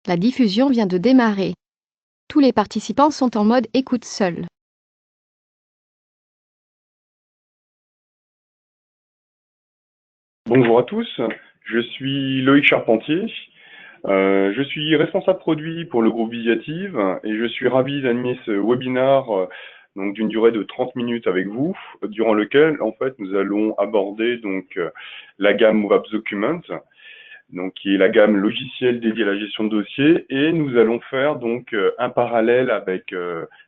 La diffusion vient de démarrer. Tous les participants sont en mode écoute seul. Bonjour à tous, je suis Loïc Charpentier, je suis responsable produit pour le groupe Visiative et je suis ravi d'animer ce webinaire donc d'une durée de 30 minutes avec vous, durant lequel en fait nous allons aborder donc la gamme MoveApps Document, donc qui est la gamme logicielle dédiée à la gestion de dossiers, et nous allons faire donc un parallèle avec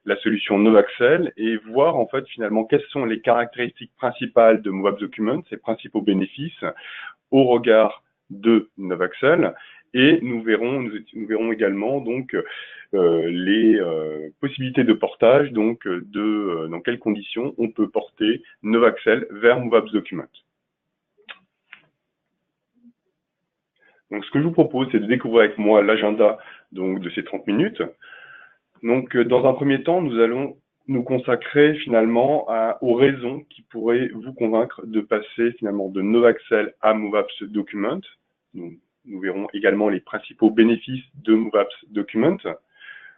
la solution Novaxel et voir en fait finalement quelles sont les caractéristiques principales de MoveApps Document, ses principaux bénéfices au regard de Novaxel, et nous verrons également donc les possibilités de portage, donc dans quelles conditions on peut porter Novaxel vers MoveApps Document. Donc, ce que je vous propose, c'est de découvrir avec moi l'agenda donc de ces 30 minutes. Donc, dans un premier temps, nous allons nous consacrer finalement aux raisons qui pourraient vous convaincre de passer finalement de Novaxel à MoveApps Document. Nous verrons également les principaux bénéfices de MoveApps Document.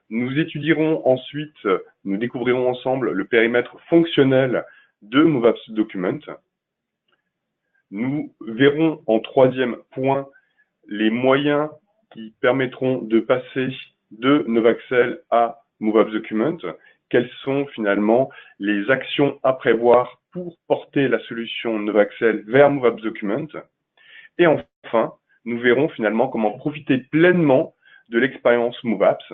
Nous étudierons ensuite, nous découvrirons ensemble le périmètre fonctionnel de MoveApps Document. Nous verrons en troisième point les moyens qui permettront de passer de Novaxel à MoveApps Document, quelles sont finalement les actions à prévoir pour porter la solution Novaxel vers MoveApps Document. Et enfin, nous verrons finalement comment profiter pleinement de l'expérience MoveApps,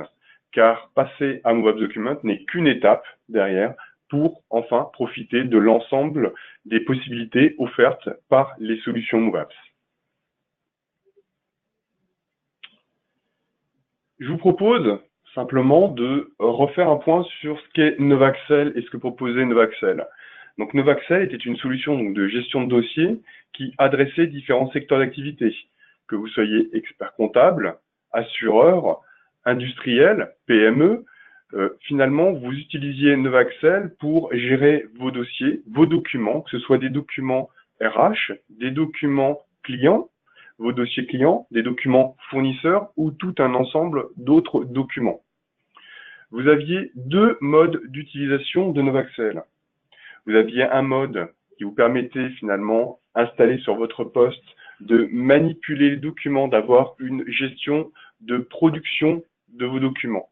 car passer à MoveApps Document n'est qu'une étape derrière pour enfin profiter de l'ensemble des possibilités offertes par les solutions MoveApps. Je vous propose simplement de refaire un point sur ce qu'est Novaxel et ce que proposait Novaxel. Donc Novaxel était une solution donc, de gestion de dossiers qui adressait différents secteurs d'activité, que vous soyez expert comptable, assureur, industriel, PME. Finalement, vous utilisiez Novaxel pour gérer vos dossiers, vos documents, que ce soit des documents RH, des documents clients, vos dossiers clients, des documents fournisseurs ou tout un ensemble d'autres documents. Vous aviez deux modes d'utilisation de Novaxel. Vous aviez un mode qui vous permettait finalement, installé sur votre poste, de manipuler les documents, d'avoir une gestion de production de vos documents.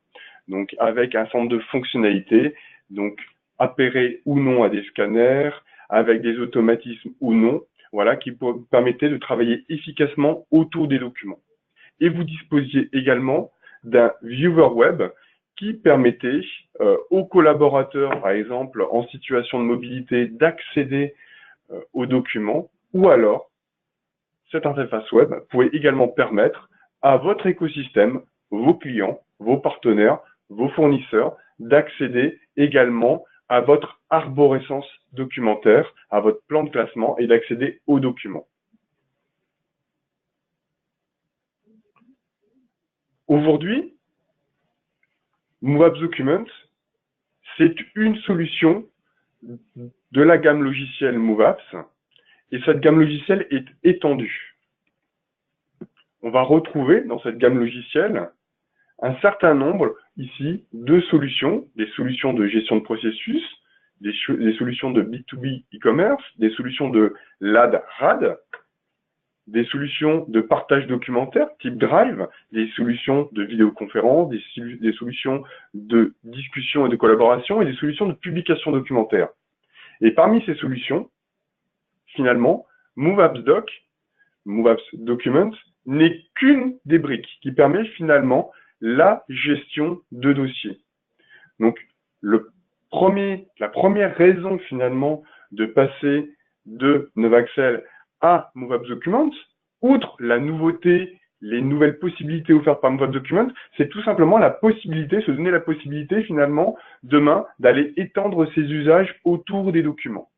Donc avec un certain nombre de fonctionnalités, donc appairé ou non à des scanners, avec des automatismes ou non, voilà, qui permettait de travailler efficacement autour des documents. Et vous disposiez également d'un viewer web qui permettait aux collaborateurs, par exemple, en situation de mobilité, d'accéder aux documents, ou alors, cette interface web pouvait également permettre à votre écosystème, vos clients, vos partenaires, vos fournisseurs, d'accéder également à votre arborescence documentaire, à votre plan de classement et d'accéder aux documents. Aujourd'hui, MoveApps Document, c'est une solution de la gamme logicielle MoveApps et cette gamme logicielle est étendue. On va retrouver dans cette gamme logicielle un certain nombre ici de solutions, des solutions de gestion de processus, des solutions de B2B e-commerce, des solutions de LAD-RAD, des solutions de partage documentaire type Drive, des solutions de vidéoconférence, des solutions de discussion et de collaboration et des solutions de publication documentaire. Et parmi ces solutions, finalement, MoveApps Document n'est qu'une des briques qui permet finalement la gestion de dossiers. Donc, la première raison finalement de passer de Novaxel à MoveApps Document, outre la nouveauté, les nouvelles possibilités offertes par MoveApps Document, c'est tout simplement se donner la possibilité finalement demain d'aller étendre ses usages autour des documents.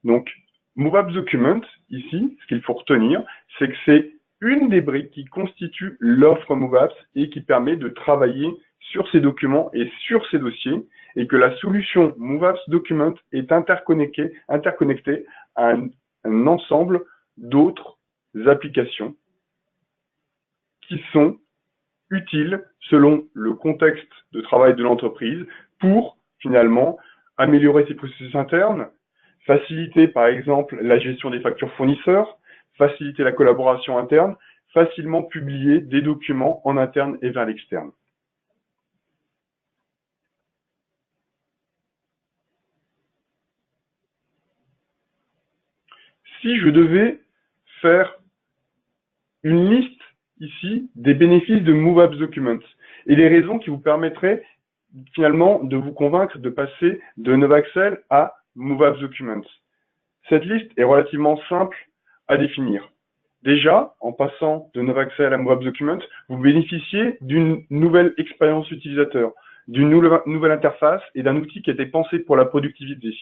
Donc, MoveApps Document, ici, ce qu'il faut retenir, c'est que c'est une des briques qui constitue l'offre MoveApps et qui permet de travailler sur ces documents et sur ces dossiers, et que la solution MoveApps Document est interconnectée à un ensemble d'autres applications qui sont utile selon le contexte de travail de l'entreprise pour finalement améliorer ses processus internes, faciliter par exemple la gestion des factures fournisseurs, faciliter la collaboration interne, facilement publier des documents en interne et vers l'externe. Si je devais faire une liste ici des bénéfices de MoveApps Documents et les raisons qui vous permettraient finalement de vous convaincre de passer de Novaxel à MoveApps Documents. Cette liste est relativement simple à définir. Déjà, en passant de Novaxel à MoveApps Documents, vous bénéficiez d'une nouvelle expérience utilisateur, d'une nouvelle interface et d'un outil qui a été pensé pour la productivité.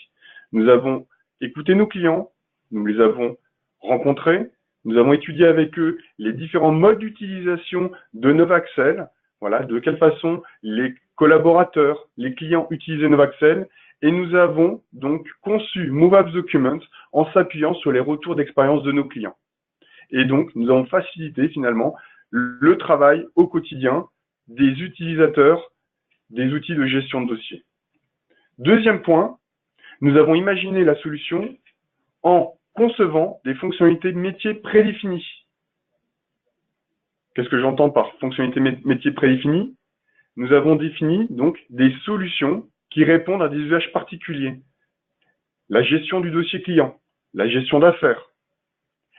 Nous avons écouté nos clients, nous les avons rencontrés, nous avons étudié avec eux les différents modes d'utilisation de Novaxel, voilà, de quelle façon les collaborateurs, les clients utilisaient Novaxel, et nous avons donc conçu MoveApps Documents en s'appuyant sur les retours d'expérience de nos clients. Et donc, nous avons facilité finalement le travail au quotidien des utilisateurs des outils de gestion de dossier. Deuxième point, nous avons imaginé la solution en concevant des fonctionnalités métiers prédéfinies. Qu'est-ce que j'entends par fonctionnalités métiers prédéfinies? Nous avons défini donc des solutions qui répondent à des usages particuliers. La gestion du dossier client, la gestion d'affaires,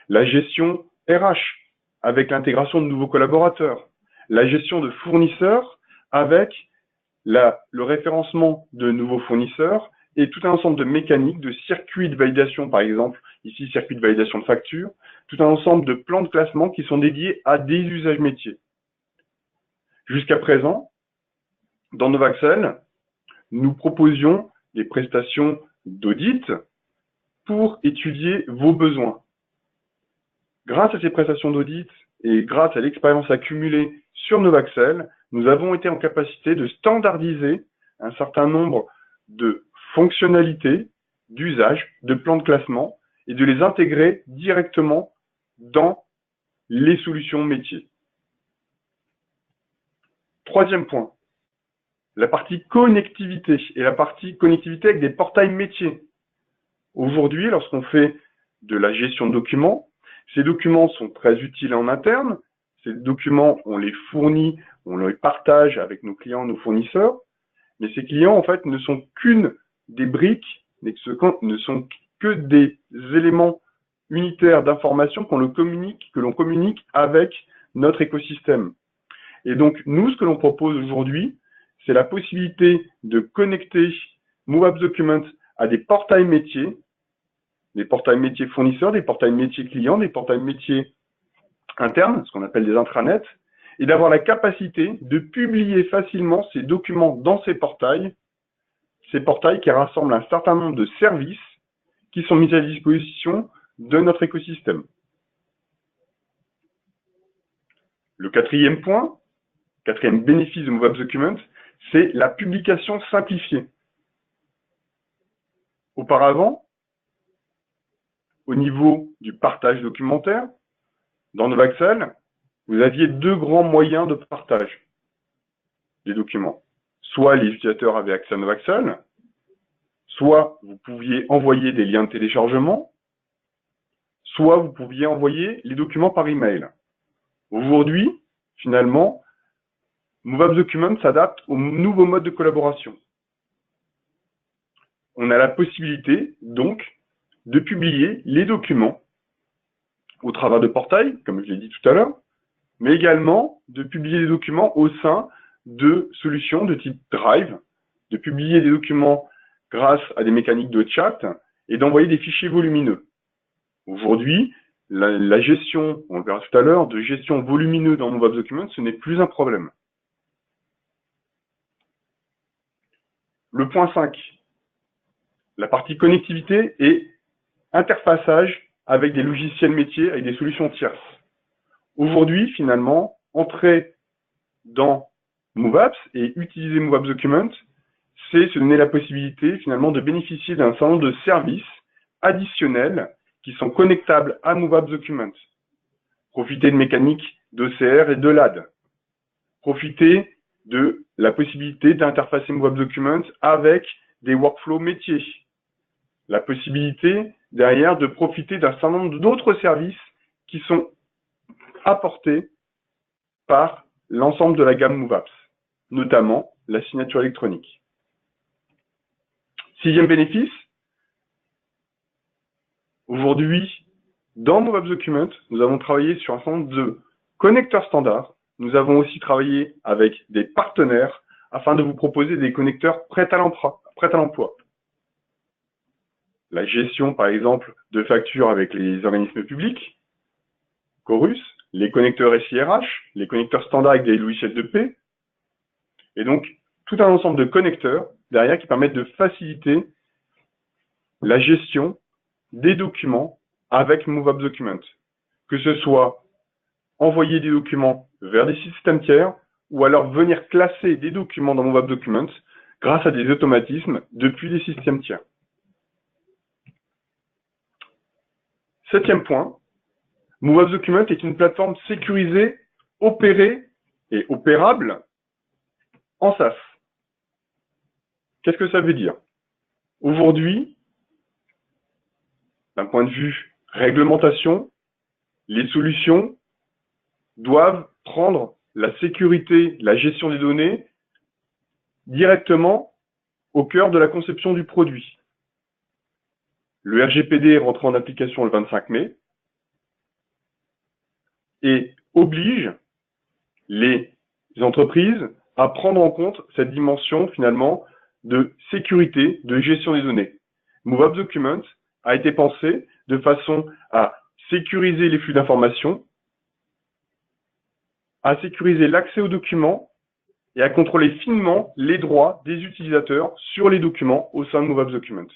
la gestion RH avec l'intégration de nouveaux collaborateurs, la gestion de fournisseurs avec le référencement de nouveaux fournisseurs et tout un ensemble de mécaniques, de circuits de validation, par exemple, ici, circuit de validation de facture, tout un ensemble de plans de classement qui sont dédiés à des usages métiers. Jusqu'à présent, dans Novaxel, nous proposions des prestations d'audit pour étudier vos besoins. Grâce à ces prestations d'audit et grâce à l'expérience accumulée sur Novaxel, nous avons été en capacité de standardiser un certain nombre de fonctionnalités, d'usages, de plans de classement et de les intégrer directement dans les solutions métiers. Troisième point, la partie connectivité et la partie connectivité avec des portails métiers. Aujourd'hui, lorsqu'on fait de la gestion de documents, ces documents sont très utiles en interne. Ces documents, on les fournit, on les partage avec nos clients, nos fournisseurs. Mais ces clients, en fait, ne sont qu'une des briques, ne sont que des éléments unitaires d'information que l'on communique avec notre écosystème. Et donc, nous, ce que l'on propose aujourd'hui, c'est la possibilité de connecter MoveApps Documents à des portails métiers fournisseurs, des portails métiers clients, des portails métiers internes, ce qu'on appelle des intranets, et d'avoir la capacité de publier facilement ces documents dans ces portails qui rassemblent un certain nombre de services qui sont mis à disposition de notre écosystème. Le quatrième point, quatrième bénéfice de MoveApps Documents, c'est la publication simplifiée. Auparavant, au niveau du partage documentaire, dans Novaxel, vous aviez deux grands moyens de partage des documents. Soit les utilisateurs avaient accès à Novaxel, soit vous pouviez envoyer des liens de téléchargement, soit vous pouviez envoyer les documents par email. Aujourd'hui, finalement, MoveApps Documents s'adapte au nouveau mode de collaboration. On a la possibilité, donc, de publier les documents au travers de portails, comme je l'ai dit tout à l'heure, mais également de publier les documents au sein de solutions de type Drive, de publier des documents grâce à des mécaniques de chat et d'envoyer des fichiers volumineux. Aujourd'hui, la gestion, on le verra tout à l'heure, de gestion volumineuse dans MoveApps Documents, ce n'est plus un problème. Le point 5, la partie connectivité et interfaçage avec des logiciels métiers, avec des solutions tierces. Aujourd'hui, finalement, entrer dans MoveApps et utiliser MoveApps Documents, c'est se donner la possibilité, finalement, de bénéficier d'un certain nombre de services additionnels qui sont connectables à MoveApps Documents. Profiter de mécaniques d'OCR et de LAD. profiter de la possibilité d'interfacer Move Documents avec des workflows métiers. La possibilité, derrière, de profiter d'un certain nombre d'autres services qui sont apportés par l'ensemble de la gamme MoveApps, notamment la signature électronique. Sixième bénéfice, aujourd'hui, dans MoveApps Document, nous avons travaillé sur un certain nombre de connecteurs standards. Nous avons aussi travaillé avec des partenaires afin de vous proposer des connecteurs prêts à l'emploi. La gestion, par exemple, de factures avec les organismes publics, Chorus, les connecteurs SIRH, les connecteurs standards avec des logiciels de paie, et donc tout un ensemble de connecteurs derrière qui permettent de faciliter la gestion des documents avec MoveApps Document, que ce soit envoyer des documents vers des systèmes tiers ou alors venir classer des documents dans MoveApps Document grâce à des automatismes depuis les systèmes tiers. Septième point, MoveApps Document est une plateforme sécurisée, opérée et opérable en SaaS. Qu'est-ce que ça veut dire? Aujourd'hui, d'un point de vue réglementation, les solutions doivent prendre la sécurité, la gestion des données directement au cœur de la conception du produit. Le RGPD est rentré en application le 25 mai et oblige les entreprises à prendre en compte cette dimension finalement de sécurité, de gestion des données. MoveApps Document a été pensé de façon à sécuriser les flux d'informations, à sécuriser l'accès aux documents et à contrôler finement les droits des utilisateurs sur les documents au sein de MoveApps Document.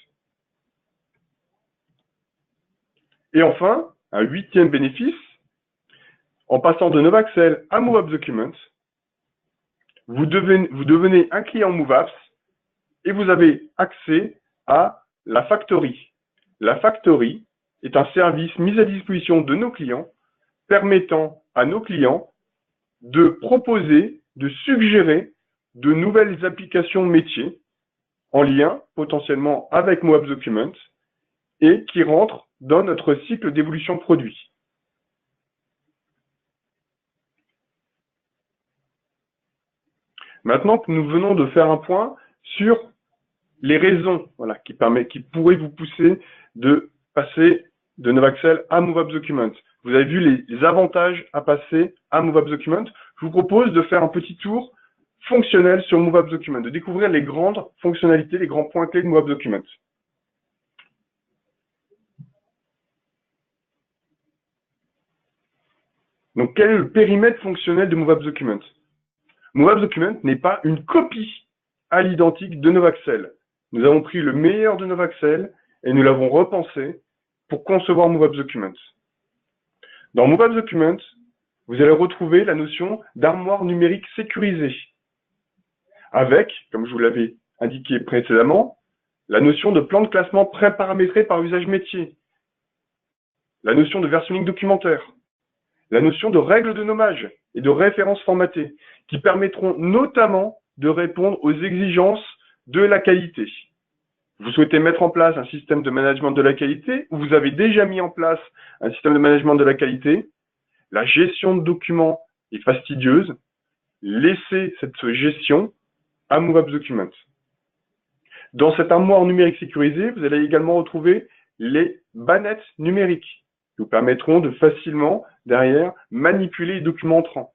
Et enfin, un huitième bénéfice, en passant de Novaxel à MoveApps Document, vous devenez un client MoveApps et vous avez accès à la Factory. La Factory est un service mis à disposition de nos clients permettant à nos clients de proposer, de suggérer de nouvelles applications métiers en lien potentiellement avec MoveApps Document et qui rentrent dans notre cycle d'évolution produit. Maintenant que nous venons de faire un point sur les raisons qui pourraient vous pousser de passer de Novaxel à MoveApps Document. Vous avez vu les avantages à passer à MoveApps Document. Je vous propose de faire un petit tour fonctionnel sur MoveApps Document, de découvrir les grandes fonctionnalités, les grands points clés de MoveApps Document. Donc, quel est le périmètre fonctionnel de MoveApps Document? MoveApps Document n'est pas une copie à l'identique de Novaxel. Nous avons pris le meilleur de Novaxel et nous l'avons repensé pour concevoir MoveApps Document. Dans MoveApps Document, vous allez retrouver la notion d'armoire numérique sécurisée, avec, comme je vous l'avais indiqué précédemment, la notion de plan de classement pré-paramétré par usage métier, la notion de versionning documentaire, la notion de règles de nommage et de références formatées, qui permettront notamment de répondre aux exigences de la qualité. Vous souhaitez mettre en place un système de management de la qualité ou vous avez déjà mis en place un système de management de la qualité, la gestion de documents est fastidieuse, laissez cette gestion à MoveApps Document. Dans cette armoire numérique sécurisée, vous allez également retrouver les bannettes numériques qui vous permettront de facilement, derrière, manipuler les documents entrants.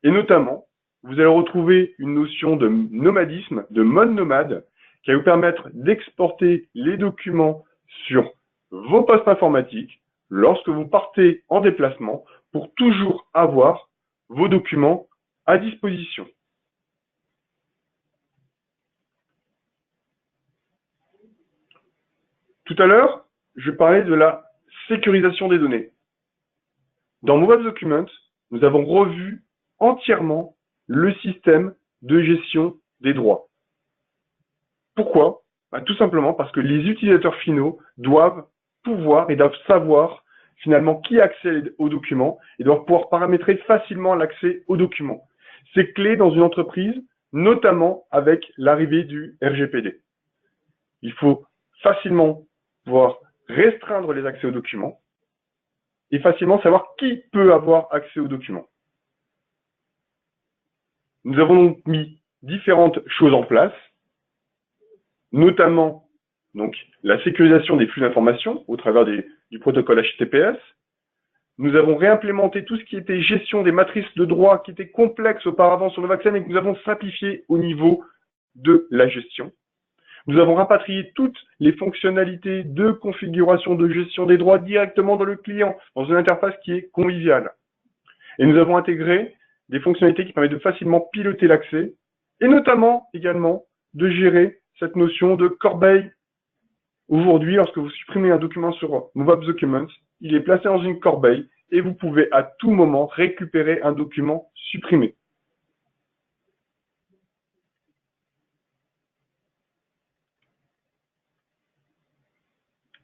Et notamment, vous allez retrouver une notion de nomadisme, de mode nomade, qui va vous permettre d'exporter les documents sur vos postes informatiques lorsque vous partez en déplacement pour toujours avoir vos documents à disposition. Tout à l'heure, je parlais de la sécurisation des données. Dans MoveApps Document, nous avons revu entièrement le système de gestion des droits. Pourquoi? Tout simplement parce que les utilisateurs finaux doivent pouvoir et doivent savoir finalement qui accède aux documents et doit pouvoir paramétrer facilement l'accès aux documents. C'est clé dans une entreprise, notamment avec l'arrivée du RGPD. Il faut facilement pouvoir restreindre les accès aux documents et facilement savoir qui peut avoir accès aux documents. Nous avons donc mis différentes choses en place, notamment donc, la sécurisation des flux d'informations au travers du protocole HTTPS. Nous avons réimplémenté tout ce qui était gestion des matrices de droit qui étaient complexes auparavant sur Novaxen et que nous avons simplifié au niveau de la gestion. Nous avons rapatrié toutes les fonctionnalités de configuration de gestion des droits directement dans le client, dans une interface qui est conviviale. Et nous avons intégré des fonctionnalités qui permettent de facilement piloter l'accès et notamment également de gérer cette notion de corbeille. Aujourd'hui, lorsque vous supprimez un document sur MoveUp Documents, il est placé dans une corbeille et vous pouvez à tout moment récupérer un document supprimé.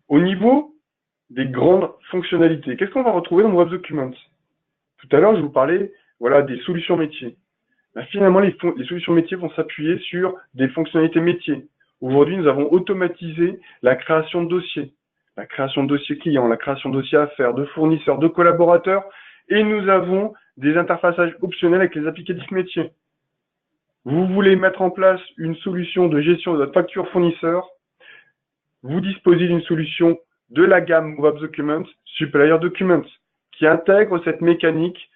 Au niveau des grandes fonctionnalités, qu'est-ce qu'on va retrouver dans MoveUp Documents? Tout à l'heure, je vous parlais des solutions métiers. Ben, finalement, les solutions métiers vont s'appuyer sur des fonctionnalités métiers. Aujourd'hui, nous avons automatisé la création de dossiers, la création de dossiers clients, la création de dossiers affaires, de fournisseurs, de collaborateurs, et nous avons des interfaçages optionnels avec les applicatifs métiers. Vous voulez mettre en place une solution de gestion de votre facture fournisseur, vous disposez d'une solution de la gamme MoveUp Documents, Supplier Documents, qui intègre cette mécanique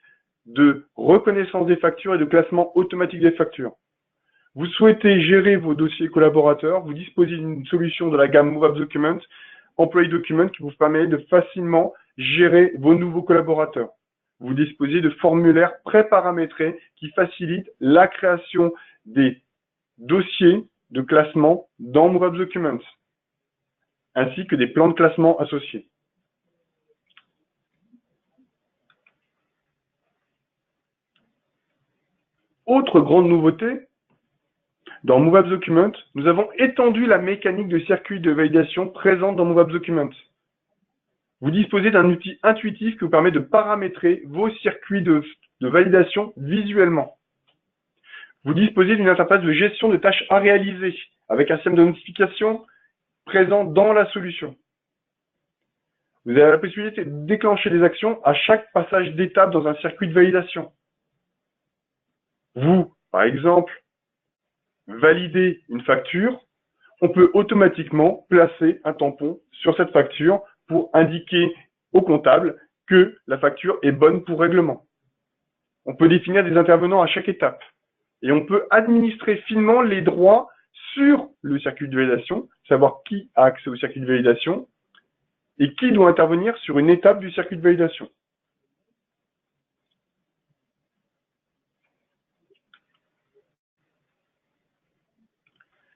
de reconnaissance des factures et de classement automatique des factures. Vous souhaitez gérer vos dossiers collaborateurs, vous disposez d'une solution de la gamme MoveUp Documents, Employee Document, qui vous permet de facilement gérer vos nouveaux collaborateurs. Vous disposez de formulaires pré-paramétrés qui facilitent la création des dossiers de classement dans MoveUp Documents, ainsi que des plans de classement associés. Autre grande nouveauté, dans MoveUp Documents, nous avons étendu la mécanique de circuit de validation présente dans MoveUp Documents. Vous disposez d'un outil intuitif qui vous permet de paramétrer vos circuits de validation visuellement. Vous disposez d'une interface de gestion de tâches à réaliser avec un système de notification présent dans la solution. Vous avez la possibilité de déclencher des actions à chaque passage d'étape dans un circuit de validation. Vous, par exemple, validez une facture, on peut automatiquement placer un tampon sur cette facture pour indiquer au comptable que la facture est bonne pour règlement. On peut définir des intervenants à chaque étape et on peut administrer finement les droits sur le circuit de validation, savoir qui a accès au circuit de validation et qui doit intervenir sur une étape du circuit de validation.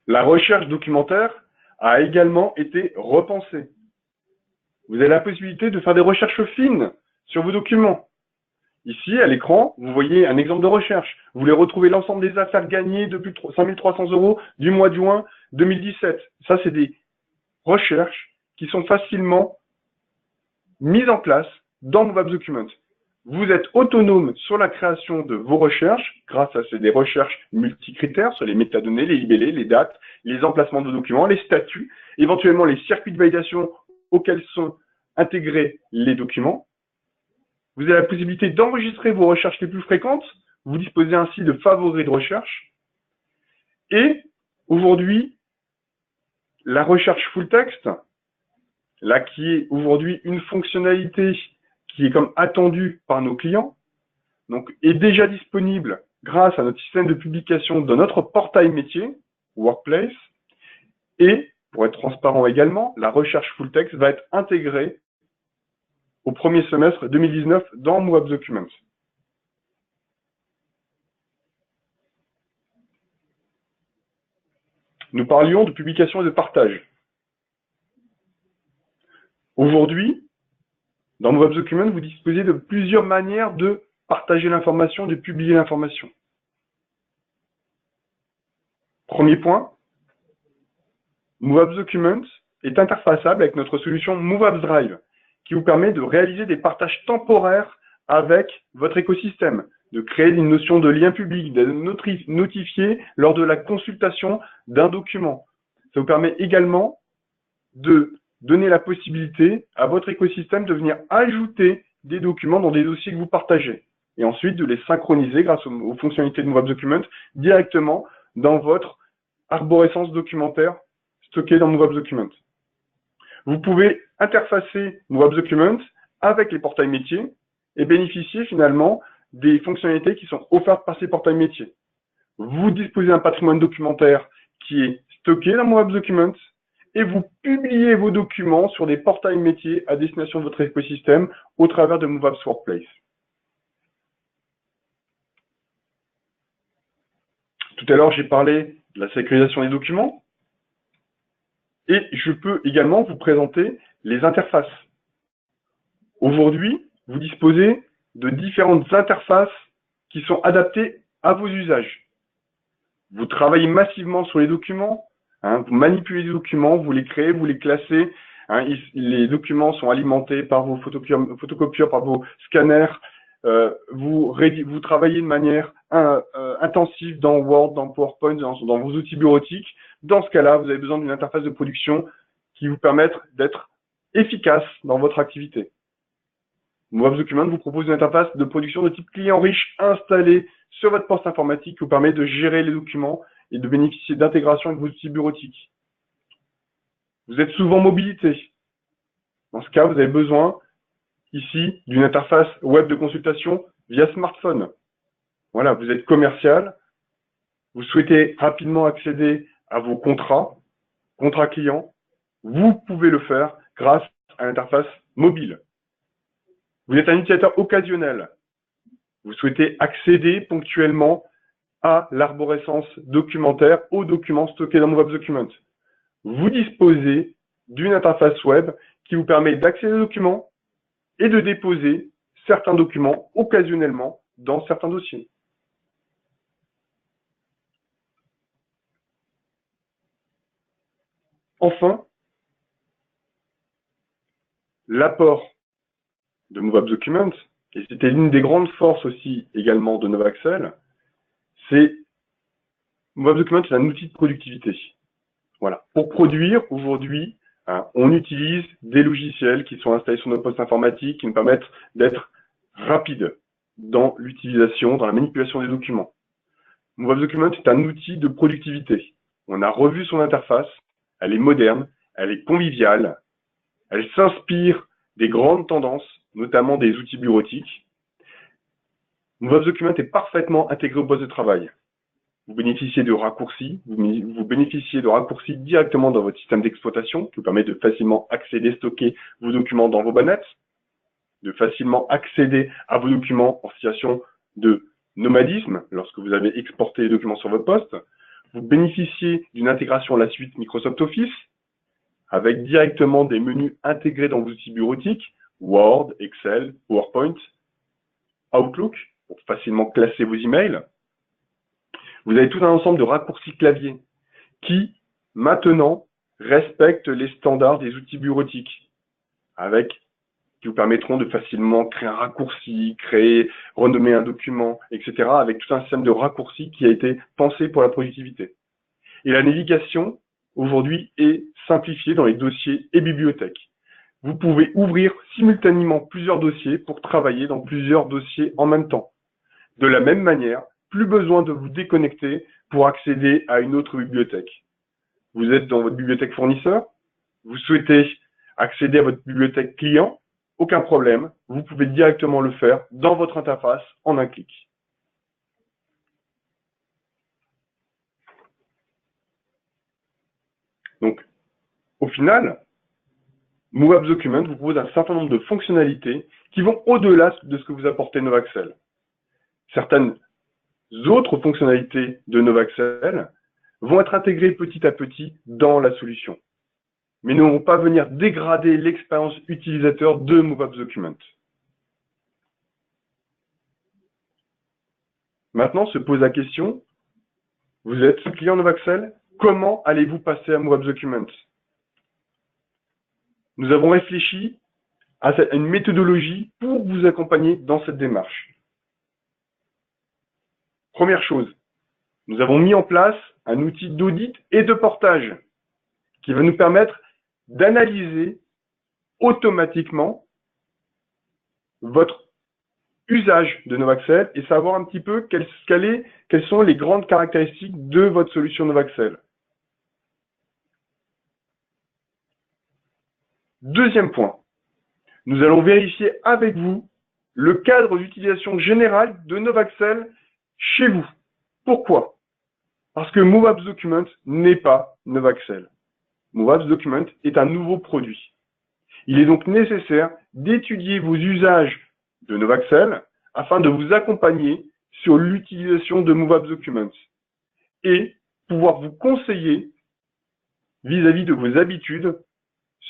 La recherche documentaire a également été repensée. Vous avez la possibilité de faire des recherches fines sur vos documents. Ici, à l'écran, vous voyez un exemple de recherche. Vous voulez retrouver l'ensemble des affaires gagnées de plus de 5 300 € du mois de juin 2017. Ça, c'est des recherches qui sont facilement mises en place dans MoveUp Documents. Vous êtes autonome sur la création de vos recherches grâce à des recherches multicritères sur les métadonnées, les libellés, les dates, les emplacements de vos documents, les statuts, éventuellement les circuits de validation auxquels sont intégrés les documents. Vous avez la possibilité d'enregistrer vos recherches les plus fréquentes. Vous disposez ainsi de favoris de recherche. Et aujourd'hui, la recherche full text, là qui est aujourd'hui une fonctionnalité qui est comme attendue par nos clients, donc est déjà disponible grâce à notre système de publication dans notre portail métier, Workplace. Et pour être transparent également, la recherche full text va être intégrée au premier semestre 2019 dans MoveUp Documents. Nous parlions de publication et de partage. Aujourd'hui, dans MoveUp Documents, vous disposez de plusieurs manières de partager l'information, de publier l'information. Premier point, MoveUp Documents est interfaçable avec notre solution MoveUp Drive, qui vous permet de réaliser des partages temporaires avec votre écosystème, de créer une notion de lien public, d'être notifié lors de la consultation d'un document. Ça vous permet également de donner la possibilité à votre écosystème de venir ajouter des documents dans des dossiers que vous partagez et ensuite de les synchroniser grâce aux fonctionnalités de Move Document directement dans votre arborescence documentaire stockée dans Move Document. Vous pouvez interfacer Move Document avec les portails métiers et bénéficier finalement des fonctionnalités qui sont offertes par ces portails métiers. Vous disposez d'un patrimoine documentaire qui est stocké dans Move Document et vous publiez vos documents sur des portails métiers à destination de votre écosystème au travers de Move Apps Workplace. Tout à l'heure, j'ai parlé de la sécurisation des documents et je peux également vous présenter les interfaces. Aujourd'hui, vous disposez de différentes interfaces qui sont adaptées à vos usages. Vous travaillez massivement sur les documents, vous manipulez les documents, vous les créez, vous les classez. Les documents sont alimentés par vos photocopieurs, par vos scanners. Vous travaillez de manière intensive dans Word, dans PowerPoint, dans vos outils bureautiques. Dans ce cas-là, vous avez besoin d'une interface de production qui vous permette d'être efficace dans votre activité. Move Document vous propose une interface de production de type client riche installée sur votre poste informatique qui vous permet de gérer les documents et de bénéficier d'intégration avec vos outils bureautiques. Vous êtes souvent en mobilité. Dans ce cas, vous avez besoin ici d'une interface web de consultation via smartphone. Voilà, vous êtes commercial, vous souhaitez rapidement accéder à vos contrats clients, vous pouvez le faire grâce à l'interface mobile. Vous êtes un utilisateur occasionnel, vous souhaitez accéder ponctuellement à l'arborescence documentaire, aux documents stockés dans Move Document. Vous disposez d'une interface web qui vous permet d'accéder aux documents et de déposer certains documents occasionnellement dans certains dossiers. Enfin, l'apport de Move Document, et c'était l'une des grandes forces aussi également de Novaxel, c'est Move Document, c'est un outil de productivité. Voilà. Pour produire, aujourd'hui, on utilise des logiciels qui sont installés sur nos postes informatiques qui nous permettent d'être rapides dans l'utilisation, dans la manipulation des documents. Move Document est un outil de productivité. On a revu son interface, elle est moderne, elle est conviviale, elle s'inspire des grandes tendances, notamment des outils bureautiques. Move Document est parfaitement intégré au poste de travail. Vous bénéficiez de raccourcis, vous bénéficiez de raccourcis directement dans votre système d'exploitation qui vous permet de facilement accéder, stocker vos documents dans vos bannettes, de facilement accéder à vos documents en situation de nomadisme lorsque vous avez exporté les documents sur votre poste. Vous bénéficiez d'une intégration à la suite Microsoft Office avec directement des menus intégrés dans vos outils bureautiques, Word, Excel, PowerPoint, Outlook, pour facilement classer vos emails. Vous avez tout un ensemble de raccourcis clavier qui, maintenant, respectent les standards des outils bureautiques, qui vous permettront de facilement créer un raccourci, renommer un document, etc., avec tout un système de raccourcis qui a été pensé pour la productivité. Et la navigation, aujourd'hui, est simplifiée dans les dossiers et bibliothèques. Vous pouvez ouvrir simultanément plusieurs dossiers pour travailler dans plusieurs dossiers en même temps. De la même manière, plus besoin de vous déconnecter pour accéder à une autre bibliothèque. Vous êtes dans votre bibliothèque fournisseur, vous souhaitez accéder à votre bibliothèque client, aucun problème, vous pouvez directement le faire dans votre interface en un clic. Donc, au final, Move Document vous propose un certain nombre de fonctionnalités qui vont au-delà de ce que vous apportez Novaxel. Certaines autres fonctionnalités de Novaxel vont être intégrées petit à petit dans la solution, mais ne vont pas venir dégrader l'expérience utilisateur de Move Document. Maintenant se pose la question, vous êtes client Novaxel, comment allez-vous passer à Move Document? Nous avons réfléchi à une méthodologie pour vous accompagner dans cette démarche. Première chose, nous avons mis en place un outil d'audit et de portage qui va nous permettre d'analyser automatiquement votre usage de Novaxel et savoir un petit peu quelles sont les grandes caractéristiques de votre solution Novaxel. Deuxième point, nous allons vérifier avec vous le cadre d'utilisation générale de Novaxel chez vous. Pourquoi? Parce que MoveApps Document n'est pas Novaxel. MoveApps Document est un nouveau produit. Il est donc nécessaire d'étudier vos usages de Novaxel afin de vous accompagner sur l'utilisation de MoveApps Documents et pouvoir vous conseiller vis-à-vis de vos habitudes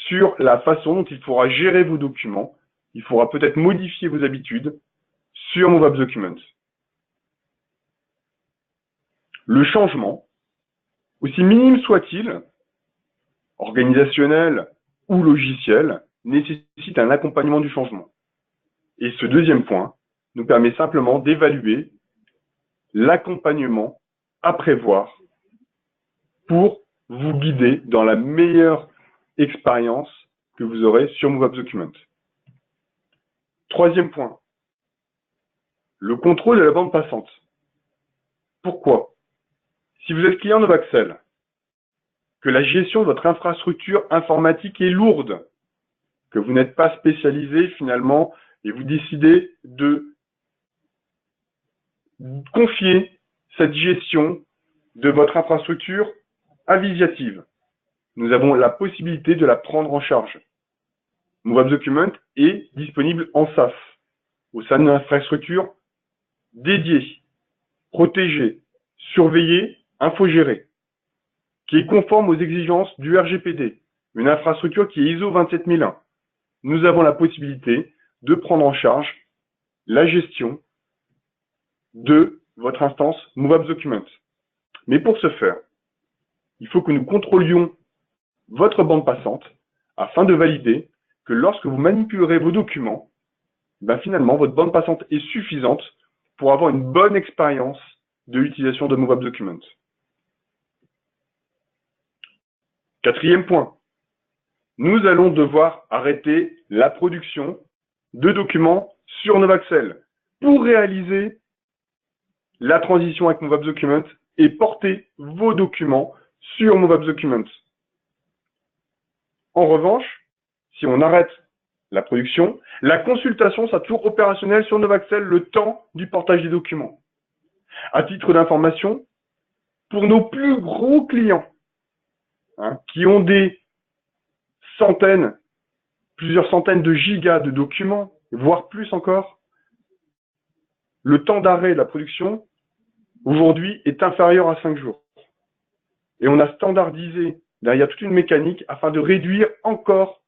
sur la façon dont il faudra gérer vos documents. Il faudra peut-être modifier vos habitudes sur MoveApps Documents. Le changement, aussi minime soit-il, organisationnel ou logiciel, nécessite un accompagnement du changement. Et ce deuxième point nous permet simplement d'évaluer l'accompagnement à prévoir pour vous guider dans la meilleure expérience que vous aurez sur MoveApps Document. Troisième point, le contrôle de la bande passante. Pourquoi? Si vous êtes client Novaxel, que la gestion de votre infrastructure informatique est lourde, que vous n'êtes pas spécialisé finalement et vous décidez de confier cette gestion de votre infrastructure à Visiative, nous avons la possibilité de la prendre en charge. MoveApps Document est disponible en SaaS, au sein d'une infrastructure dédiée, protégée, surveillée, infogérée, qui est conforme aux exigences du RGPD, une infrastructure qui est ISO 27001. Nous avons la possibilité de prendre en charge la gestion de votre instance MoveApps Document. Mais pour ce faire, il faut que nous contrôlions votre bande passante afin de valider que lorsque vous manipulerez vos documents, finalement, votre bande passante est suffisante pour avoir une bonne expérience de l'utilisation de MoveApps Document. Quatrième point, nous allons devoir arrêter la production de documents sur Novaxel pour réaliser la transition avec MoveApps Document et porter vos documents sur MoveApps Document. En revanche, si on arrête la production, la consultation sera toujours opérationnelle sur Novaxel le temps du portage des documents. À titre d'information, pour nos plus gros clients, qui ont des centaines, plusieurs centaines de gigas de documents, voire plus encore, le temps d'arrêt de la production, aujourd'hui, est inférieur à 5 jours. Et on a standardisé derrière toute une mécanique afin de réduire encore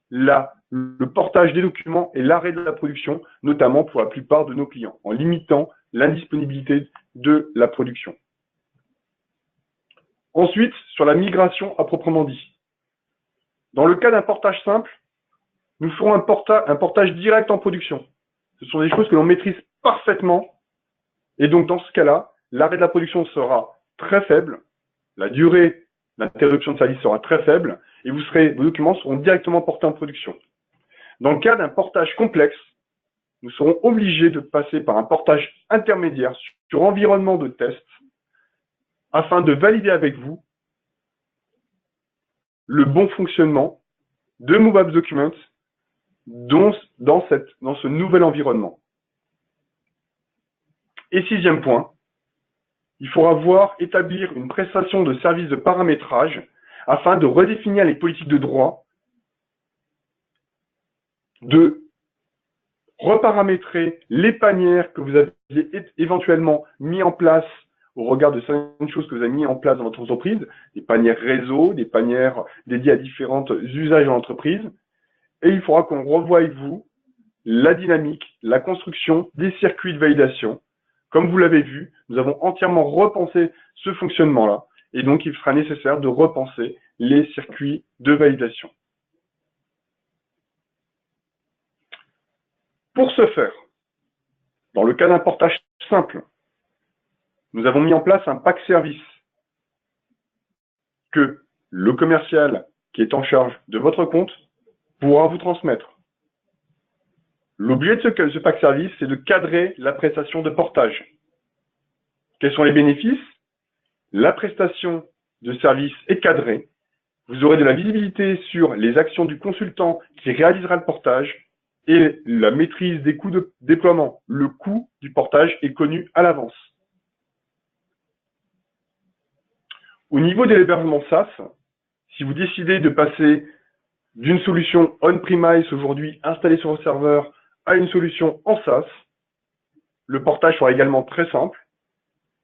le portage des documents et l'arrêt de la production, notamment pour la plupart de nos clients, en limitant l'indisponibilité de la production. Ensuite, sur la migration à proprement dit. Dans le cas d'un portage simple, nous ferons un portage direct en production. Ce sont des choses que l'on maîtrise parfaitement. Et donc, dans ce cas-là, l'arrêt de la production sera très faible, la durée d'interruption de service sera très faible, et vos documents seront directement portés en production. Dans le cas d'un portage complexe, nous serons obligés de passer par un portage intermédiaire sur environnement de test, afin de valider avec vous le bon fonctionnement de MoveApps Document dans ce nouvel environnement. Et sixième point, il faudra établir une prestation de service de paramétrage afin de redéfinir les politiques de droit, de reparamétrer les panières que vous aviez éventuellement mis en place au regard de certaines choses que vous avez mis en place dans votre entreprise, des panières réseau, des panières dédiées à différents usages dans l'entreprise. Et il faudra qu'on revoie avec vous la dynamique, la construction des circuits de validation. Comme vous l'avez vu, nous avons entièrement repensé ce fonctionnement-là. Et donc, il sera nécessaire de repenser les circuits de validation. Pour ce faire, dans le cas d'un portage simple, nous avons mis en place un pack service que le commercial qui est en charge de votre compte pourra vous transmettre. L'objet de ce pack service, c'est de cadrer la prestation de portage. Quels sont les bénéfices? La prestation de service est cadrée. Vous aurez de la visibilité sur les actions du consultant qui réalisera le portage et la maîtrise des coûts de déploiement. Le coût du portage est connu à l'avance. Au niveau de l'hébergement SaaS, si vous décidez de passer d'une solution on-premise aujourd'hui installée sur vos serveurs à une solution en SaaS, le portage sera également très simple.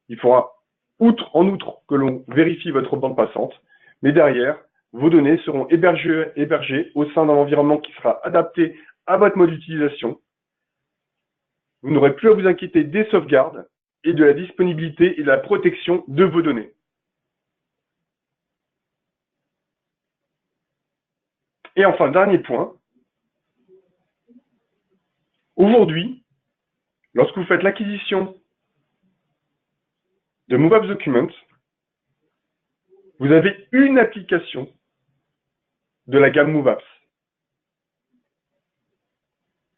Il faudra, en outre que l'on vérifie votre bande passante, mais derrière, vos données seront hébergées au sein d'un environnement qui sera adapté à votre mode d'utilisation. Vous n'aurez plus à vous inquiéter des sauvegardes et de la disponibilité et de la protection de vos données. Et enfin, dernier point. Aujourd'hui, lorsque vous faites l'acquisition de MoveApps Document, vous avez une application de la gamme MoveApps.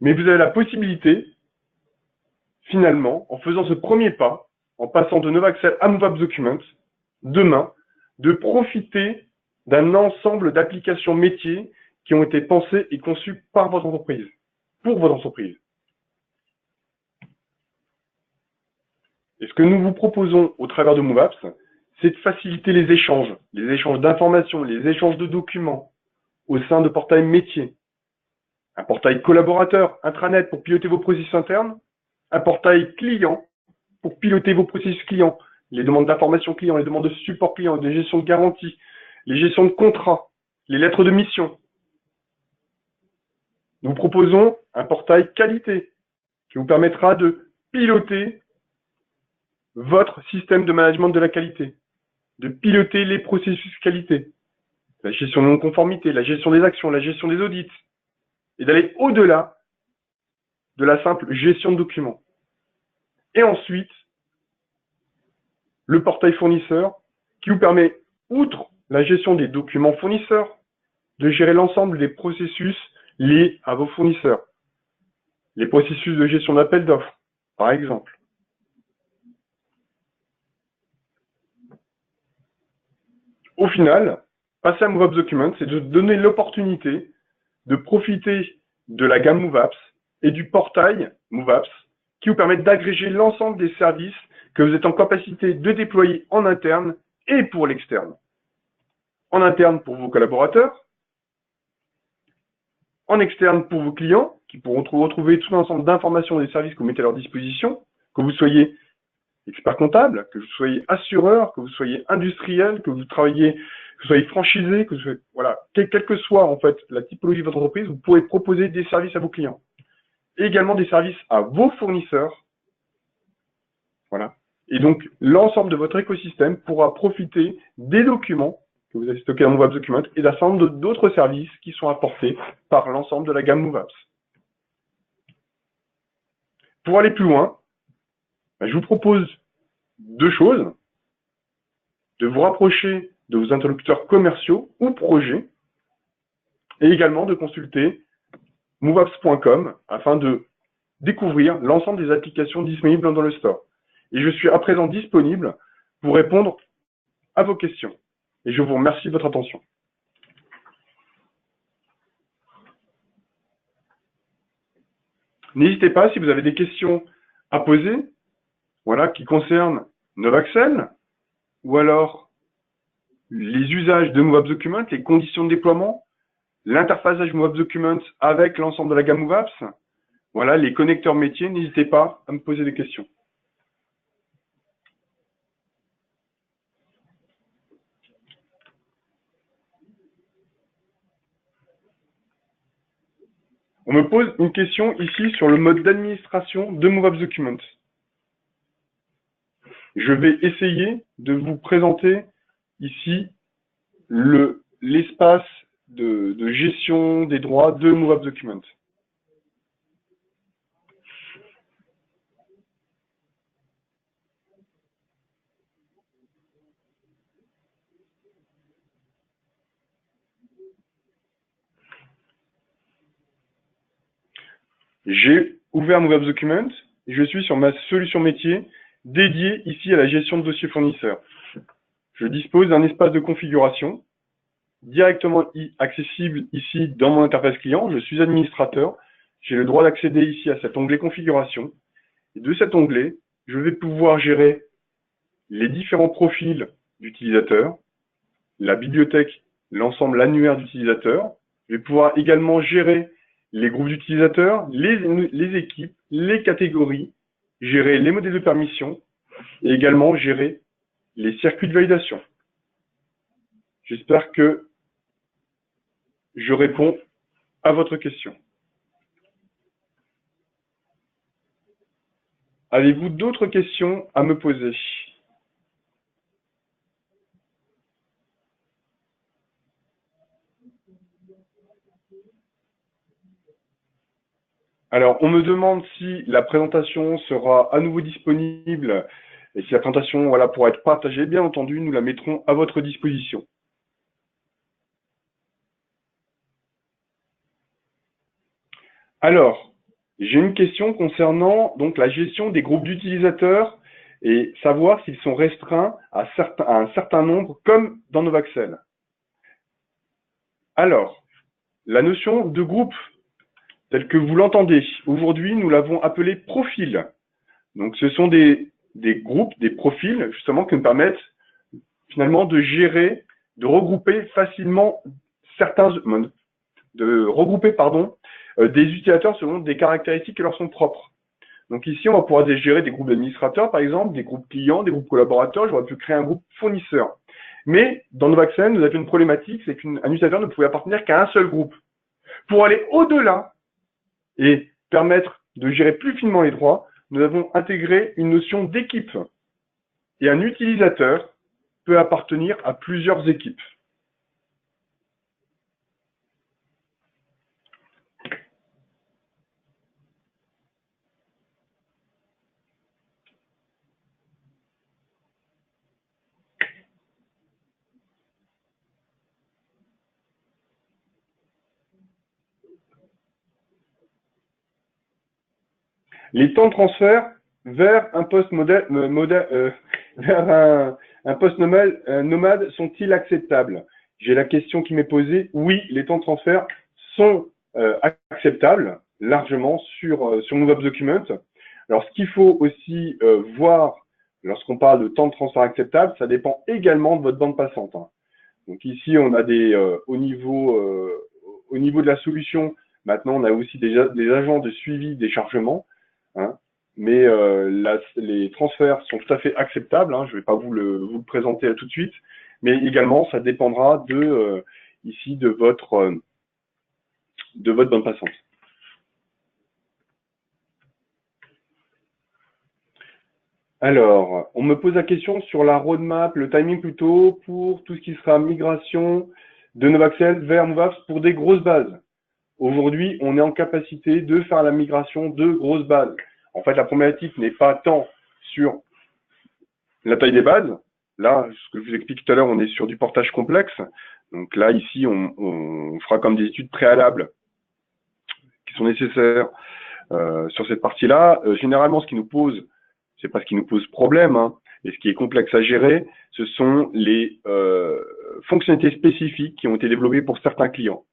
Mais vous avez la possibilité, finalement, en faisant ce premier pas, en passant de Novaxel à MoveApps Document, demain, de profiter d'un ensemble d'applications métiers qui ont été pensées et conçues par votre entreprise, pour votre entreprise. Et ce que nous vous proposons au travers de MoveApps, c'est de faciliter les échanges d'informations, les échanges de documents au sein de portails métiers. Un portail collaborateur, intranet pour piloter vos processus internes, un portail client pour piloter vos processus clients, les demandes d'information client, les demandes de support client, les gestions de garantie, les gestions de contrats, les lettres de mission. Nous vous proposons un portail qualité qui vous permettra de piloter votre système de management de la qualité, de piloter les processus qualité, la gestion de non-conformité, la gestion des actions, la gestion des audits, et d'aller au-delà de la simple gestion de documents. Et ensuite, le portail fournisseur qui vous permet, outre la gestion des documents fournisseurs, de gérer l'ensemble des processus liés à vos fournisseurs. Les processus de gestion d'appel d'offres, par exemple. Au final, passer à MoveApps Document, c'est de donner l'opportunité de profiter de la gamme MoveApps et du portail MoveApps qui vous permettent d'agréger l'ensemble des services que vous êtes en capacité de déployer en interne et pour l'externe. En interne pour vos collaborateurs, en externe pour vos clients qui pourront retrouver tout l'ensemble d'informations et des services que vous mettez à leur disposition, que vous soyez expert comptable, que vous soyez assureur, que vous soyez industriel, que vous soyez franchisé, que vous soyez, voilà, quelle que soit en fait la typologie de votre entreprise, vous pourrez proposer des services à vos clients. Et également des services à vos fournisseurs. Voilà. Et donc, l'ensemble de votre écosystème pourra profiter des documents que vous avez stockés dans MoveApps Document et d'un certain nombre d'autres services qui sont apportés par l'ensemble de la gamme MoveApps. Pour aller plus loin, je vous propose deux choses. De vous rapprocher de vos interlocuteurs commerciaux ou projets et également de consulter moveapps.com afin de découvrir l'ensemble des applications disponibles dans le store. Et je suis à présent disponible pour répondre à vos questions. Et je vous remercie de votre attention. N'hésitez pas, si vous avez des questions à poser, voilà, qui concernent Novaxel, ou alors les usages de MoveApps Document, les conditions de déploiement, l'interfaçage MoveApps Document avec l'ensemble de la gamme MoveApps, voilà, les connecteurs métiers, n'hésitez pas à me poser des questions. On me pose une question ici sur le mode d'administration de MoveApps Document. Je vais essayer de vous présenter ici l'espace de gestion des droits de MoveApps Document. J'ai ouvert mon web document et je suis sur ma solution métier dédiée ici à la gestion de dossiers fournisseurs. Je dispose d'un espace de configuration directement accessible ici dans mon interface client. Je suis administrateur. J'ai le droit d'accéder ici à cet onglet configuration. Et de cet onglet, je vais pouvoir gérer les différents profils d'utilisateurs, la bibliothèque, l'ensemble annuaire d'utilisateurs. Je vais pouvoir également gérer les groupes d'utilisateurs, les équipes, les catégories, gérer les modèles de permission et également gérer les circuits de validation. J'espère que je réponds à votre question. Avez-vous d'autres questions à me poser? Alors, on me demande si la présentation sera à nouveau disponible et si la présentation pourra être partagée. Bien entendu, nous la mettrons à votre disposition. Alors, j'ai une question concernant donc la gestion des groupes d'utilisateurs et savoir s'ils sont restreints à un certain nombre, comme dans Novaxel. Alors, la notion de groupe, telle que vous l'entendez, aujourd'hui, nous l'avons appelée profil. Donc, ce sont des groupes, des profils, justement, qui nous permettent finalement de gérer, de regrouper facilement des utilisateurs selon des caractéristiques qui leur sont propres. Donc ici, on va pouvoir gérer des groupes d'administrateurs, par exemple, des groupes clients, des groupes collaborateurs. J'aurais pu créer un groupe fournisseur. Mais dans Novaxel, nous avions une problématique, c'est qu'un utilisateur ne pouvait appartenir qu'à un seul groupe. Pour aller au-delà et permettre de gérer plus finement les droits, nous avons intégré une notion d'équipe. Et un utilisateur peut appartenir à plusieurs équipes. Les temps de transfert vers un poste nomade sont-ils acceptables? J'ai la question qui m'est posée. Oui, les temps de transfert sont acceptables largement sur nos web documents. Alors, ce qu'il faut aussi voir lorsqu'on parle de temps de transfert acceptable, ça dépend également de votre bande passante. Donc ici, on a au niveau de la solution, maintenant, on a aussi des agents de suivi des chargements. Mais les transferts sont tout à fait acceptables. Je ne vais pas vous le présenter tout de suite, mais également ça dépendra ici de votre bande passante. Alors, on me pose la question sur la roadmap, le timing plutôt pour tout ce qui sera migration de Novaxel vers Movaps pour des grosses bases. Aujourd'hui, on est en capacité de faire la migration de grosses bases. En fait, la problématique n'est pas tant sur la taille des bases. Là, ce que je vous explique tout à l'heure, on est sur du portage complexe. Donc là, ici, on fera comme des études préalables qui sont nécessaires sur cette partie-là. Généralement, ce qui nous pose, c'est pas ce qui nous pose problème, et ce qui est complexe à gérer, ce sont les fonctionnalités spécifiques qui ont été développées pour certains clients.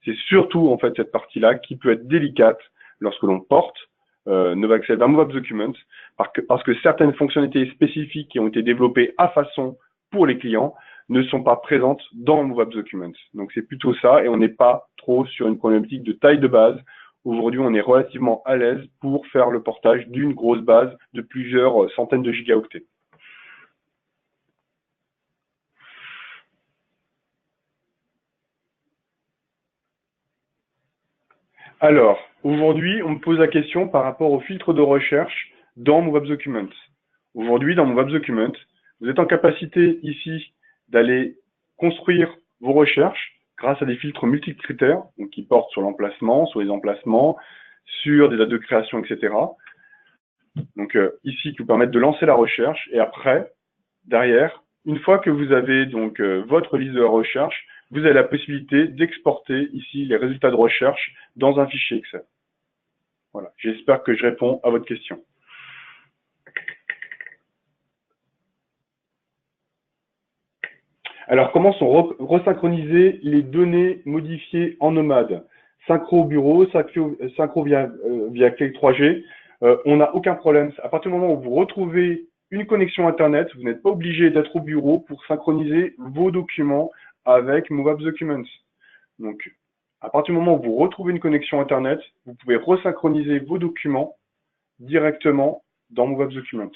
C'est surtout en fait cette partie-là qui peut être délicate lorsque l'on porte Novaxel vers Movaps Documents, parce que certaines fonctionnalités spécifiques qui ont été développées à façon pour les clients ne sont pas présentes dans Movaps Documents. Donc c'est plutôt ça, et on n'est pas trop sur une problématique de taille de base. Aujourd'hui, on est relativement à l'aise pour faire le portage d'une grosse base de plusieurs centaines de gigaoctets. Alors, aujourd'hui, on me pose la question par rapport au filtre de recherche dans Movaps Documents. Aujourd'hui, dans Movaps Documents, vous êtes en capacité ici d'aller construire vos recherches grâce à des filtres multicritères, donc qui portent sur l'emplacement, sur les emplacements, sur des dates de création, etc. Donc ici, qui vous permettent de lancer la recherche et après, derrière, Une fois que vous avez donc votre liste de recherche, vous avez la possibilité d'exporter ici les résultats de recherche dans un fichier Excel. Voilà, j'espère que je réponds à votre question. Alors, comment sont resynchronisées les données modifiées en nomade? Synchro au bureau, synchro via clé 3G, on n'a aucun problème. À partir du moment où vous retrouvez une connexion Internet, vous n'êtes pas obligé d'être au bureau pour synchroniser vos documents avec Movable Documents. Donc, à partir du moment où vous retrouvez une connexion Internet, vous pouvez resynchroniser vos documents directement dans Movable Documents.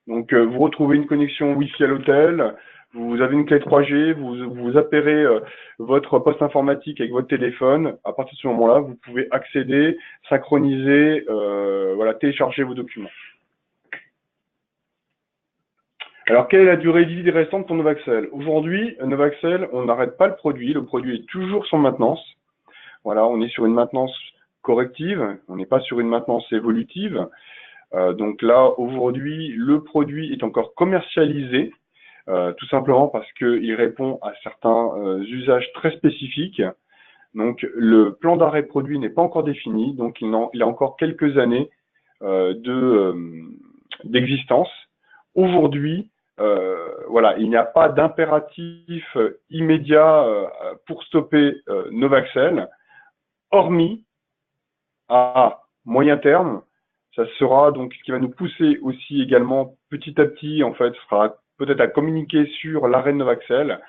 Donc, vous retrouvez une connexion Wi-Fi à l'hôtel, vous avez une clé 3G, vous appairez votre poste informatique avec votre téléphone. À partir de ce moment-là, vous pouvez accéder, synchroniser, voilà, télécharger vos documents. Alors, quelle est la durée de vie restante pour Novaxel? Aujourd'hui, Novaxel, on n'arrête pas le produit est toujours sur maintenance. Voilà, on est sur une maintenance corrective, on n'est pas sur une maintenance évolutive. Donc là, aujourd'hui, le produit est encore commercialisé, tout simplement parce qu'il répond à certains usages très spécifiques. Donc, le plan d'arrêt produit n'est pas encore défini, donc il a encore quelques années d'existence. Aujourd'hui, voilà, il n'y a pas d'impératif immédiat pour stopper Novaxel, hormis à moyen terme. Ça sera donc ce qui va nous pousser aussi également petit à petit, en fait, sera peut-être à communiquer sur l'arrêt de Novaxel.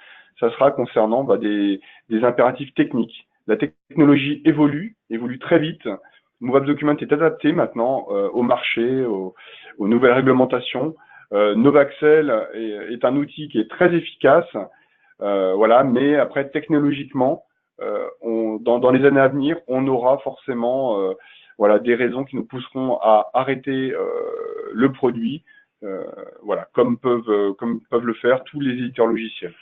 Ça sera concernant des impératifs techniques. La technologie évolue très vite. Movable Document est adapté maintenant au marché, aux nouvelles réglementations. Novaxel est un outil qui est très efficace, voilà, mais après technologiquement, dans les années à venir, on aura forcément voilà, des raisons qui nous pousseront à arrêter le produit, voilà, comme peuvent le faire tous les éditeurs logiciels.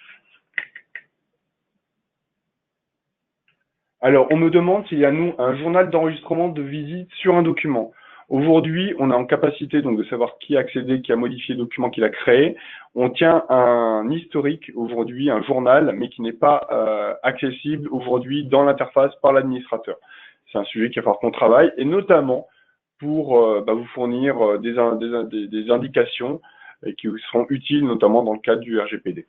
Alors, on me demande s'il y a nous un journal d'enregistrement de visite sur un document. Aujourd'hui, on a en capacité donc de savoir qui a accédé, qui a modifié le document qu'il a créé. On tient un historique aujourd'hui, un journal, mais qui n'est pas accessible aujourd'hui dans l'interface par l'administrateur. C'est un sujet qu'il va falloir qu'on travaille, et notamment pour vous fournir des indications qui seront utiles, notamment dans le cadre du RGPD.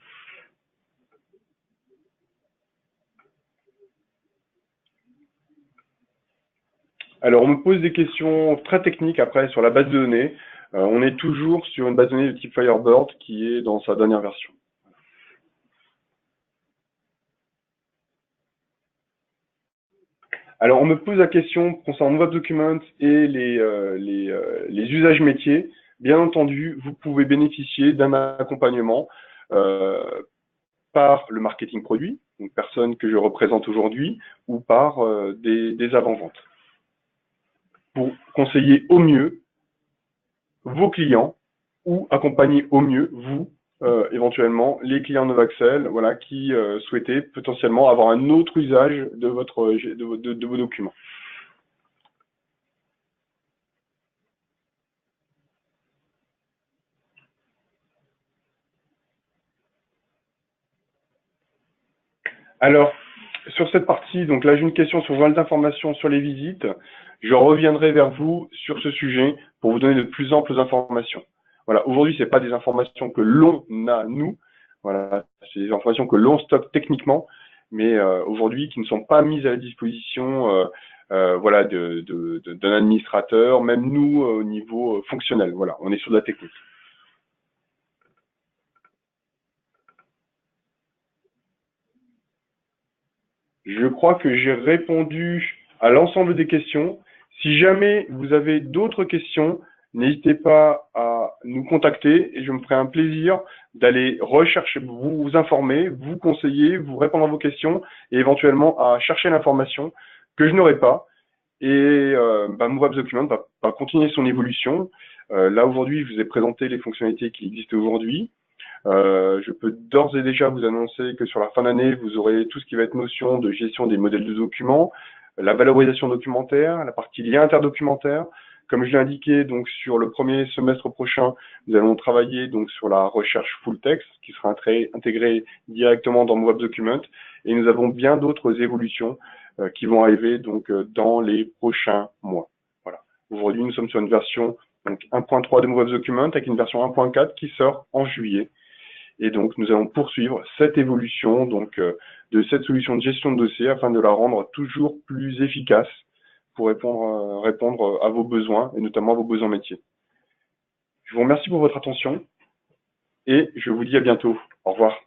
Alors, on me pose des questions très techniques après sur la base de données. On est toujours sur une base de données de type Firebird qui est dans sa dernière version. Alors, on me pose la question concernant Movable Document et les usages métiers. Bien entendu, vous pouvez bénéficier d'un accompagnement par le marketing produit, donc personne que je représente aujourd'hui, ou par des avant-ventes, pour conseiller au mieux vos clients ou accompagner au mieux vous, éventuellement, les clients Novaxel, voilà, qui souhaitaient potentiellement avoir un autre usage de vos documents. Alors, sur cette partie, donc là j'ai une question sur journal d'information sur les visites. Je reviendrai vers vous sur ce sujet pour vous donner de plus amples informations. Voilà, aujourd'hui, ce n'est pas des informations que l'on a, nous. Voilà, c'est des informations que l'on stocke techniquement, mais aujourd'hui qui ne sont pas mises à la disposition voilà, d'un administrateur, même nous au niveau fonctionnel. Voilà, on est sur de la technique. Je crois que j'ai répondu à l'ensemble des questions. Si jamais vous avez d'autres questions, n'hésitez pas à nous contacter et je me ferai un plaisir d'aller rechercher, vous informer, vous conseiller, vous répondre à vos questions et éventuellement à chercher l'information que je n'aurai pas. Et Movable Document va continuer son évolution. Là aujourd'hui, je vous ai présenté les fonctionnalités qui existent aujourd'hui. Je peux d'ores et déjà vous annoncer que sur la fin d'année, vous aurez tout ce qui va être notion de gestion des modèles de documents, la valorisation documentaire, la partie lien interdocumentaire, Comme je l'ai indiqué, donc sur le premier semestre prochain, nous allons travailler donc sur la recherche full text qui sera intégrée directement dans Web Document, et nous avons bien d'autres évolutions qui vont arriver donc dans les prochains mois. Voilà. Aujourd'hui, nous sommes sur une version donc 1.3 de Web Document avec une version 1.4 qui sort en juillet. Et donc, nous allons poursuivre cette évolution donc de cette solution de gestion de dossier afin de la rendre toujours plus efficace pour répondre à vos besoins et notamment à vos besoins métiers. Je vous remercie pour votre attention et je vous dis à bientôt. Au revoir.